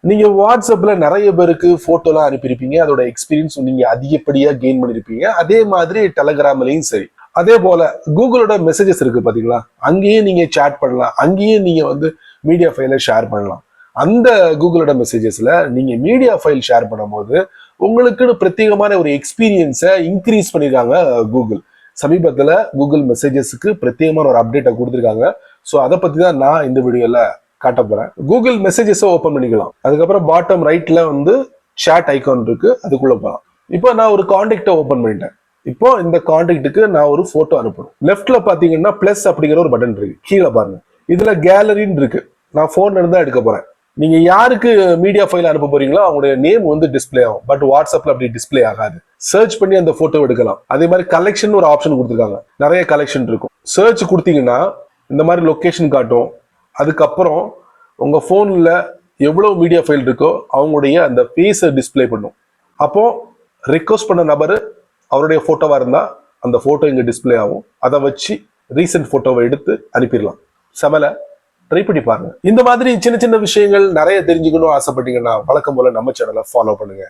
நீங்க வாட்ஸ்அப்ல நிறைய பேருக்கு போட்டோலாம் அனுப்பியிருப்பீங்க, அதோட எக்ஸ்பீரியன்ஸ் நீங்க அதிகப்படியா கெயின் பண்ணிருப்பீங்க. அதே மாதிரி டெலகிராம்லயும் சரி. அதே போல கூகுளோட மெசேஜஸ் இருக்கு பாத்தீங்களா, அங்கேயும் நீங்க சேட் பண்ணலாம், அங்கேயும் நீங்க மீடியா ஃபைலை ஷேர் பண்ணலாம். அந்த கூகுளோட மெசேஜஸ்ல நீங்க மீடியா ஃபைல் ஷேர் பண்ணும்போது உங்களுக்குன்னு பிரத்யேகமான ஒரு எக்ஸ்பீரியன்ஸை இன்க்ரீஸ் பண்ணிருக்காங்க கூகுள். சமீபத்துல கூகுள் மெசேஜஸ்க்கு பிரத்யேகமான ஒரு அப்டேட்டை கொடுத்துருக்காங்க. ஸோ அதை பத்தி தான் நான் இந்த வீடியோல காட்ட போறேன். கூகுள் மெசேஜஸை ஓப்பன் பண்ணிக்கலாம். அதுக்கப்புறம் பாட்டம் ரைட்ல சாட் ஐகான் இருக்கு, அதுக்குள்ள போகலாம். இப்போ நான் ஒரு கான்டாக்டை ஓப்பன் பண்ணிட்டேன். இப்போ இந்த கான்டாக்டுக்கு நான் ஒரு போட்டோ அனுப்பணும். லெஃப்ட்ல பாத்தீங்கன்னா பிளஸ் அப்படிங்கிற ஒரு பட்டன் இருக்கு, கீழே பாருங்க. இதுல கேலரின்னு இருக்கு. நான் போன்ல இருந்தா எடுக்க போறேன். நீங்க யாருக்கு மீடியா ஃபைல் அனுப்ப போறீங்களோ அவங்களுடைய நேம் டிஸ்பிளே ஆகும். பட் வாட்ஸ்அப்ல அப்படி டிஸ்பிளே ஆகாது. சர்ச் பண்ணி அந்த போட்டோ எடுக்கலாம். அதே மாதிரி கலெக்ஷன் ஒரு ஆப்ஷன் கொடுத்துருக்காங்க. நிறைய கலெக்ஷன் இருக்கும். சர்ச் கொடுத்தீங்கன்னா இந்த மாதிரி லொகேஷன் காட்டும். அதுக்கப்புறம் உங்க போன்ல எவ்வளவு மீடியா ஃபைல் இருக்கோ அவங்களுடைய அந்த ஃபேஸை டிஸ்பிளே பண்ணும். அப்போ ரிக்வஸ்ட் பண்ண நபரு அவருடைய போட்டோவா இருந்தா அந்த போட்டோ இங்க டிஸ்பிளே ஆகும். அதை வச்சு ரீசெண்ட் போட்டோவை எடுத்து அனுப்பிடலாம். சமல ட்ரை பண்ணி பாருங்க. இந்த மாதிரி சின்ன சின்ன விஷயங்கள் நிறைய தெரிஞ்சுக்கணும் ஆசைப்பட்டீங்கன்னா வழக்கம் போல நம்ம சேனலை ஃபாலோ பண்ணுங்க.